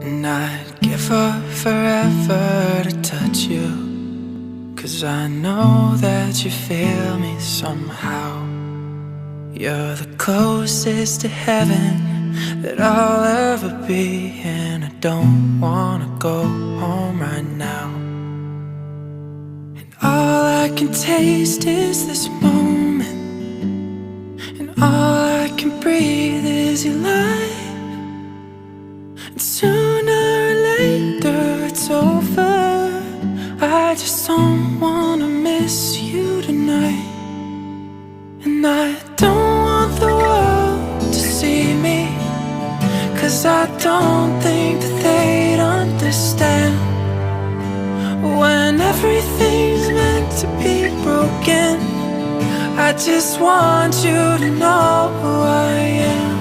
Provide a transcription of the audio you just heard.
And I'd give up forever to touch you, 'cause I know that you feel me somehow. You're the closest to heaven that I'll ever be, and I don't wanna go home right now. And all I can taste is this moment, and all I can breathe is your light. And sooner or later it's over. I just don't wanna miss you tonight. And I don't want the world to see me, 'cause I don't think that they'd understand. When everything's meant to be broken, I just want you to know who I am.